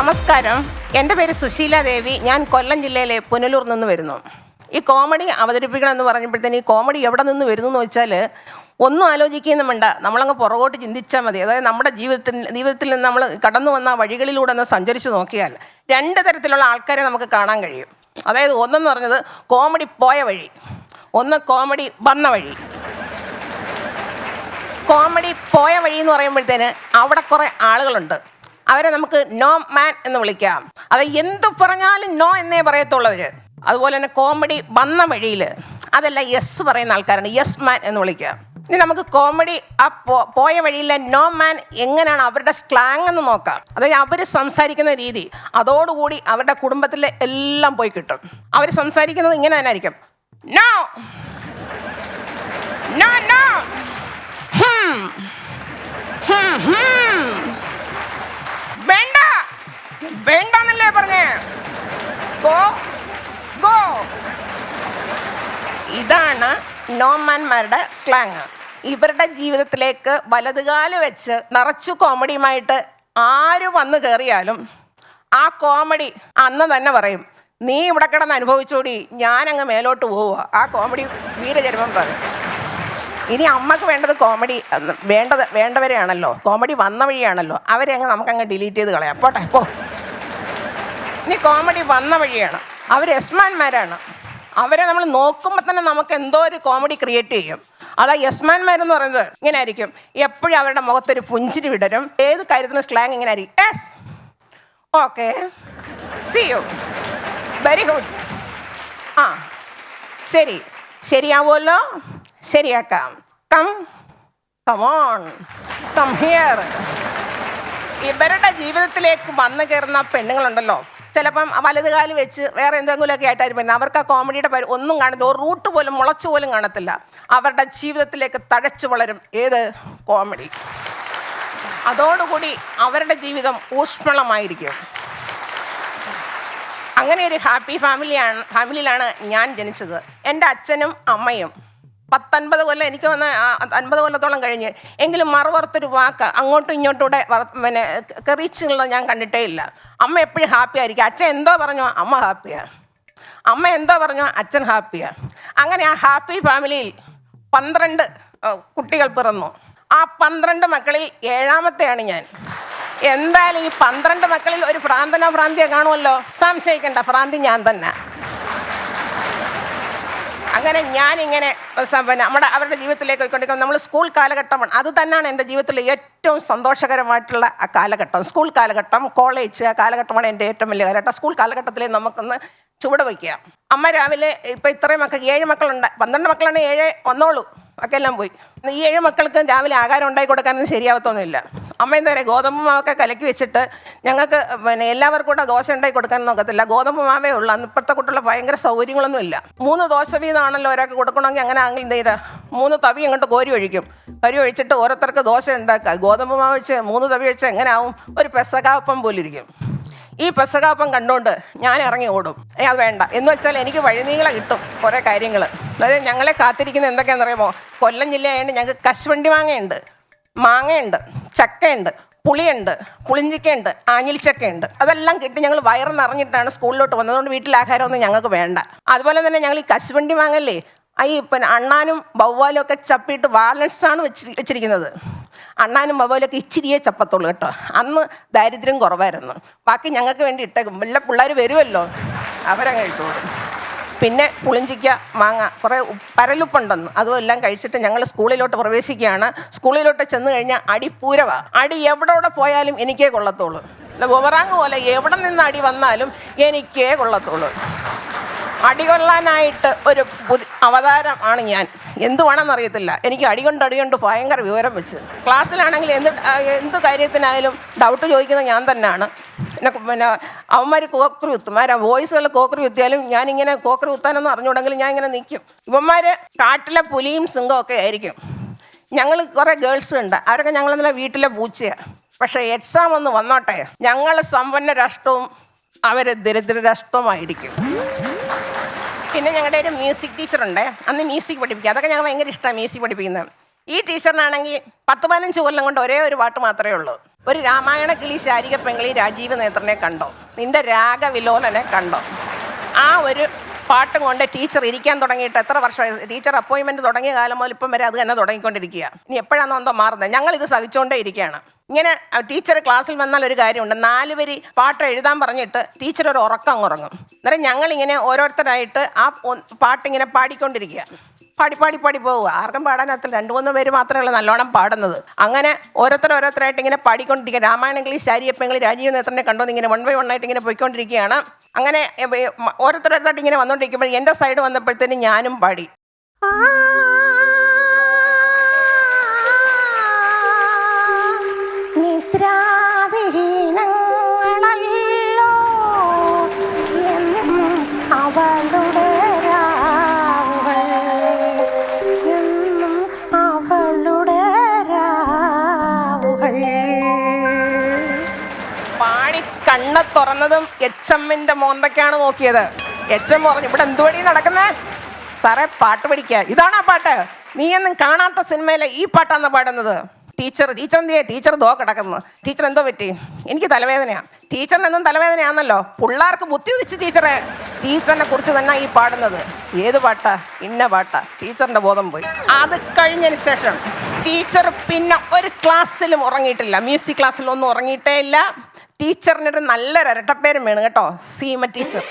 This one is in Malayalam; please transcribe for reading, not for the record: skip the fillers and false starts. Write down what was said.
നമസ്കാരം, എൻ്റെ പേര് സുശീല ദേവി. ഞാൻ കൊല്ലം ജില്ലയിലെ പുനലൂർ നിന്ന് വരുന്നു. ഈ കോമഡി അവതരിപ്പിക്കണം എന്ന് പറഞ്ഞപ്പോഴത്തേന് ഈ കോമഡി എവിടെ നിന്ന് വരുന്നു എന്ന് വെച്ചാൽ ഒന്നും ആലോചിക്കുകയും വേണ്ട, നമ്മളങ്ങ് പുറകോട്ട് ചിന്തിച്ചാൽ മതി. അതായത് നമ്മുടെ ജീവിതത്തിൽ നിന്ന് നമ്മൾ കടന്നു വന്ന വഴികളിലൂടെ ഒന്ന് സഞ്ചരിച്ച് നോക്കിയാൽ രണ്ട് തരത്തിലുള്ള ആൾക്കാരെ നമുക്ക് കാണാൻ കഴിയും. അതായത് ഒന്നെന്ന് പറഞ്ഞത് കോമഡി പോയ വഴി, ഒന്ന് കോമഡി വന്ന വഴി. കോമഡി പോയ വഴി എന്ന് പറയുമ്പോഴത്തേന് അവിടെ കുറേ ആളുകളുണ്ട്. അവരെ നമുക്ക് നോ മാൻ എന്ന് വിളിക്കാം. അത് എന്ത് പറഞ്ഞാലും നോ എന്നേ പറയത്തുള്ളവർ. അതുപോലെ തന്നെ കോമഡി വന്ന വഴിയിൽ അതല്ല യെസ് പറയുന്ന ആൾക്കാരാണ്, യെസ് മാൻ എന്ന് വിളിക്കാം. ഇനി നമുക്ക് കോമഡി ആ പോയ വഴിയിലെ നോ മാൻ എങ്ങനെയാണ് അവരുടെ സ്ലാങ് എന്ന് നോക്കാം. അതായത് അവർ സംസാരിക്കുന്ന രീതി, അതോടുകൂടി അവരുടെ കുടുംബത്തിലെ എല്ലാം പോയി കിട്ടും. അവർ സംസാരിക്കുന്നത് ഇങ്ങനെ തന്നെ ആയിരിക്കും. നോ നോ നോ, വേണ്ട വേണ്ടെന്നല്ലേ പറഞ്ഞേ, ഗോ ഗോ. ഇതാണ് നോമാന്മാരുടെ സ്ലാങ്. ഇവരുടെ ജീവിതത്തിലേക്ക് വലതുകാല് വെച്ച് നിറച്ചു കോമഡിയുമായിട്ട് ആര് വന്നു കയറിയാലും ആ കോമഡി അന്ന് തന്നെ പറയും, നീ ഇവിടെ കിടന്ന് അനുഭവിച്ചോടി, ഞാനങ്ങ് മേലോട്ട് പോവുക. ആ കോമഡി വീരചരമം പറയും. ഇനി അമ്മക്ക് വേണ്ടത് കോമഡി വേണ്ടവരെയാണല്ലോ, കോമഡി വന്ന വഴിയാണല്ലോ, അവരെ അങ്ങ് നമുക്കങ്ങ് ഡിലീറ്റ് ചെയ്ത് കളയാം, പോട്ടെ പോ. ഇനി കോമഡി വന്ന വഴിയാണ്, അവർ യസ്മാന്മാരാണ്. അവരെ നമ്മൾ നോക്കുമ്പോൾ തന്നെ നമുക്ക് എന്തോ ഒരു കോമഡി ക്രിയേറ്റ് ചെയ്യും. അതാ യസ്മാന്മാരെന്ന് പറയുന്നത് ഇങ്ങനെ ആയിരിക്കും. എപ്പോഴും അവരുടെ മുഖത്തൊരു പുഞ്ചിരി വിടരും. ഏത് കാര്യത്തിനും സ്ലാങ് ഇങ്ങനെ ആയിരിക്കും. Yes, okay, see you, very good, ആ ശരി, ശരിയാവുമല്ലോ, ശരിയാക്കാം, കം ഓൺ, കം ഹിയർ. ഇവരുടെ ജീവിതത്തിലേക്ക് വന്നു കയറുന്ന പെണ്ണുങ്ങളുണ്ടല്ലോ, ചിലപ്പം വലതുകാലം വെച്ച് വേറെ എന്തെങ്കിലുമൊക്കെ ആയിട്ടായിരിക്കും വരുന്നത്. അവർക്ക് ആ കോമഡിയുടെ ഒന്നും കാണത്തില്ല, ഒരു റൂട്ട് പോലും മുളച്ചു പോലും കാണത്തില്ല. അവരുടെ ജീവിതത്തിലേക്ക് തഴച്ചു വളരും ഏത് കോമഡി. അതോടുകൂടി അവരുടെ ജീവിതം ഊഷ്മളമായിരിക്കും. അങ്ങനെ ഒരു ഹാപ്പി ഫാമിലിയിലാണ് ഞാൻ ജനിച്ചത്. എൻ്റെ അച്ഛനും അമ്മയും 19 കൊല്ലം, എനിക്ക് വന്ന് 50 കൊല്ലത്തോളം കഴിഞ്ഞ്, എങ്കിലും മറുപുറത്തൊരു വാക്ക് അങ്ങോട്ടും ഇങ്ങോട്ടൂടെ കെറിച്ചുള്ളത് ഞാൻ കണ്ടിട്ടേ ഇല്ല. അമ്മ എപ്പോഴും ഹാപ്പി ആയിരിക്കും. അച്ഛൻ എന്തോ പറഞ്ഞോ അമ്മ ഹാപ്പിയാണ്, അമ്മ എന്തോ പറഞ്ഞോ അച്ഛൻ ഹാപ്പിയാണ്. അങ്ങനെ ആ ഹാപ്പി ഫാമിലിയിൽ 12 കുട്ടികൾ പിറന്നു. ആ 12 മക്കളിൽ 7ാമത്തെയാണ് ഞാൻ. എന്തായാലും ഈ 12 മക്കളിൽ ഒരു ഭ്രാന്തിയെ കാണുമല്ലോ, സംശയിക്കേണ്ട, ഭ്രാന്തി ഞാൻ തന്നെ. അങ്ങനെ ഞാനിങ്ങനെ അവരുടെ ജീവിതത്തിലേക്ക് പോയിക്കൊണ്ടിരിക്കും. നമ്മൾ സ്കൂൾ കാലഘട്ടമാണ്, അത് തന്നെയാണ് എൻ്റെ ജീവിതത്തിലെ ഏറ്റവും സന്തോഷകരമായിട്ടുള്ള ആ കാലഘട്ടം. സ്കൂൾ കാലഘട്ടം, കോളേജ് കാലഘട്ടമാണ് എൻ്റെ ഏറ്റവും വലിയ കാലഘട്ടം. സ്കൂൾ കാലഘട്ടത്തിൽ നമുക്കൊന്ന് ചുവട് വയ്ക്കുക. അമ്മ രാവിലെ ഇപ്പം ഇത്രയും മക്കൾക്ക് 7 മക്കളുണ്ട്, 12 മക്കളാണ്, 7 വന്നോളൂ, ഒക്കെ എല്ലാം പോയി. ഈ 7 മക്കൾക്കും രാവിലെ ആഹാരം ഉണ്ടാക്കി കൊടുക്കാനൊന്നും ശരിയാവത്തൊന്നുമില്ല. അമ്മ എന്താ പറയുക, ഗോതമ്പ് മാവൊക്കെ കലക്കി വെച്ചിട്ട് ഞങ്ങൾക്ക് എല്ലാവർക്കും കൂടെ ദോശ ഉണ്ടാക്കി കൊടുക്കാൻ നോക്കത്തില്ല, ഗോതമ്പ് മാവേ ഉള്ളൂ. അന്ന് ഇപ്പോഴത്തെ കുട്ടികളുടെ ഭയങ്കര സൗകര്യങ്ങളൊന്നും ഇല്ല. 3 ദോശ വീതമാണല്ലോ ഒരാൾക്ക് കൊടുക്കണമെങ്കിൽ. അങ്ങനെ ആണെങ്കിൽ എന്ത് ചെയ്താൽ 3 തവി അങ്ങോട്ട് കോരി ഒഴിച്ചിട്ട് ഓരോരുത്തർക്ക് ദോശ ഉണ്ടാക്കുക. ഗോതമ്പ് മാവ് വെച്ച് 3 തവി വെച്ച് എങ്ങനെ ആവും, ഒരു പെസകാപ്പം പോലിരിക്കും. ഈ പെസകാപ്പം കണ്ടുകൊണ്ട് ഞാൻ ഇറങ്ങി ഓടും. അത് വേണ്ട എന്ന് വെച്ചാൽ എനിക്ക് വഴിനീള കിട്ടും കുറേ കാര്യങ്ങൾ. അതായത് ഞങ്ങളെ കാത്തിരിക്കുന്നത് എന്തൊക്കെയാണെന്നറിയാമോ, കൊല്ലം ജില്ലയായതുകൊണ്ട് ഞങ്ങൾക്ക് കശുവണ്ടി മാങ്ങയുണ്ട്, ചക്കയുണ്ട്, പുളിയുണ്ട്, പുളിഞ്ചിക്കയുണ്ട്, ആഞ്ഞിലിച്ചക്കയുണ്ട്. അതെല്ലാം കിട്ടി ഞങ്ങൾ വയറ് നിറഞ്ഞിട്ടാണ് സ്കൂളിലോട്ട് വന്നത്. അതുകൊണ്ട് വീട്ടിൽ ആഹാരമൊന്നും ഞങ്ങൾക്ക് വേണ്ട. അതുപോലെ തന്നെ ഞങ്ങൾ ഈ കശുവണ്ടി മാങ്ങല്ലേ, അണ്ണാനും വവ്വാലും ഒക്കെ ചപ്പിയിട്ട് വാലൻസാണ് വെച്ചിരിക്കുന്നത്. അണ്ണാനും വവ്വാലൊക്കെ ഇച്ചിരിയേ ചപ്പത്തുള്ളൂ കേട്ടോ. അന്ന് ദാരിദ്ര്യം കുറവായിരുന്നു. ബാക്കി ഞങ്ങൾക്ക് വേണ്ടി ഇട്ടേക്കും. വല്ല പിള്ളേർ വരുമല്ലോ, അവരങ്ങ് കഴിച്ചോളും. പിന്നെ പുളിഞ്ചിക്ക, മാങ്ങ, കുറേ പരലുപ്പുണ്ടെന്ന്, അതുമെല്ലാം കഴിച്ചിട്ട് ഞങ്ങൾ സ്കൂളിലോട്ട് പ്രവേശിക്കുകയാണ്. സ്കൂളിലോട്ട് ചെന്ന് കഴിഞ്ഞാൽ അടിപ്പൂരവാ. അടി എവിടെ പോയാലും എനിക്കേ കൊള്ളത്തുള്ളൂ. അല്ല, ബൊമറാങ് പോലെ എവിടെ നിന്ന് അടി വന്നാലും എനിക്കേ കൊള്ളത്തുള്ളൂ. അടികൊള്ളാനായിട്ട് ഒരു അവതാരം ആണ് ഞാൻ. എന്തുവാണെന്നറിയത്തില്ല, എനിക്ക് അടികൊണ്ട് ഭയങ്കര വിവരം വെച്ച്. ക്ലാസ്സിലാണെങ്കിൽ എന്ത് കാര്യത്തിനായാലും ഡൗട്ട് ചോദിക്കുന്നത് ഞാൻ തന്നെയാണ്. പിന്നെ അവന്മാർ കോക്കറി കുത്തും, വോയിസുകൾ കോക്കറി കുത്തിയാലും ഞാനിങ്ങനെ കോക്കറി കുത്താനൊന്നും അറിഞ്ഞുകൂടെങ്കിലും ഞാൻ ഇങ്ങനെ നിൽക്കും. ഇവന്മാർ കാട്ടിലെ പുലിയും സിംഹവും ഒക്കെ ആയിരിക്കും. ഞങ്ങൾ കുറേ ഗേൾസ് ഉണ്ട്, അവരൊക്കെ ഞങ്ങളെന്നല്ല വീട്ടിലെ പൂച്ചയാണ്. പക്ഷേ എക്സാം ഒന്ന് വന്നോട്ടെ, ഞങ്ങൾ സമ്പന്ന രാഷ്ട്രവും അവർ ദരിദ്ര രാഷ്ട്രവുമായിരിക്കും. പിന്നെ ഞങ്ങളുടെ ഒരു മ്യൂസിക് ടീച്ചറുണ്ട്, അന്ന് മ്യൂസിക് പഠിപ്പിക്കുക. അതൊക്കെ ഞങ്ങൾ ഭയങ്കര ഇഷ്ടമാണ് മ്യൂസിക് പഠിപ്പിക്കുന്നത്. ഈ ടീച്ചറിനാണെങ്കിൽ 10-15 കൊല്ലം കൊണ്ട് ഒരേ ഒരു പാട്ട് മാത്രമേ ഉള്ളൂ. ഒരു രാമായണ കിളി ശാരിക പെങ്ങളി രാജീവ് നേത്രനെ കണ്ടോ, നിന്റെ രാഗവിലോലനെ കണ്ടോ. ആ ഒരു പാട്ടും കൊണ്ട് ടീച്ചർ ഇരിക്കാൻ തുടങ്ങിയിട്ട് എത്ര വർഷമായി? ടീച്ചർ അപ്പോയിൻമെൻറ്റ് തുടങ്ങിയ കാലം മുതൽ ഇപ്പം വരെ അത് തന്നെ തുടങ്ങിക്കൊണ്ടിരിക്കുക. ഇനി എപ്പോഴാണോ എന്തോ മാറുന്നത്. ഞങ്ങളിത് സഹിച്ചുകൊണ്ടേ ഇരിക്കുകയാണ്. ഇങ്ങനെ ടീച്ചർ ക്ലാസ്സിൽ വന്നാൽ ഒരു കാര്യമുണ്ട്, 4 വരി പാട്ട് എഴുതാൻ പറഞ്ഞിട്ട് ടീച്ചർ ഒരു ഉറക്കം ഉറങ്ങും. അന്നേരം ഞങ്ങളിങ്ങനെ ഓരോരുത്തരായിട്ട് ആ പാട്ടിങ്ങനെ പാടിക്കൊണ്ടിരിക്കുക. പാടി പോവുക. ആർക്കും പാടാനകത്തില്ല, 2-3 പേര് മാത്രമേ ഉള്ളൂ നല്ലോണം പാടുന്നത്. അങ്ങനെ ഓരോരുത്തരായിട്ട് ഇങ്ങനെ പാടിക്കൊണ്ടിരിക്കുക. രാമായണെങ്കിലും ശാരിയപ്പെങ്കിലും രാജീവ് നേത്രനെ കണ്ടോന്ന് ഇങ്ങനെ 1 by 1 ആയിട്ട് ഇങ്ങനെ പോയിക്കൊണ്ടിരിക്കുകയാണ്. അങ്ങനെ ഓരോരുത്തരായിട്ട് ഇങ്ങനെ വന്നുകൊണ്ടിരിക്കുമ്പോൾ എൻ്റെ സൈഡ് വന്നപ്പോഴത്തേനും ഞാനും പാടി. നിദ്രാവിഹീനങ്ങളല്ലോ എന്നും അവളുടെ രാവുകൾ, എന്നും അവളുടെ രാവുകൾ. പാടി കണ്ണ് തുറന്നതും എച്ചമ്മിൻ്റെ മോന്തയ്ക്കാണ് നോക്കിയത്. എച്ചം പറഞ്ഞു, ഇവിടെ എന്തുവഴി നടക്കുന്നേ? സാറേ പാട്ട് പഠിക്കുക. ഇതാണോ പാട്ട്? നീയൊന്നും കാണാത്ത സിനിമയിലെ ഈ പാട്ടാണ് പാടുന്നത്. ടീച്ചർ എന്തിയെ? ടീച്ചർ ദോ കിടക്കുന്നു. ടീച്ചർ എന്തോ പറ്റി? എനിക്ക് തലവേദനയാണ്. ടീച്ചറിനെന്നും തലവേദനയാണല്ലോ. പിള്ളേർക്ക് ബുദ്ധി ഉദിച്ച് ടീച്ചറിനെ കുറിച്ച് തന്നെ ഈ പാടുന്നത്. ഏത് പാട്ടാ? ഇന്ന പാട്ടാ. ടീച്ചറിൻ്റെ ബോധം പോയി. അത് കഴിഞ്ഞതിന് ശേഷം ടീച്ചർ പിന്നെ ഒരു ക്ലാസ്സിലും ഉറങ്ങിയിട്ടില്ല. മ്യൂസിക് ക്ലാസ്സിലൊന്നും ഉറങ്ങിയിട്ടേ ഇല്ല. ടീച്ചറിനൊരു നല്ലൊരു ഇരട്ടപ്പേരും വേണം കേട്ടോ, സീമ ടീച്ചർ.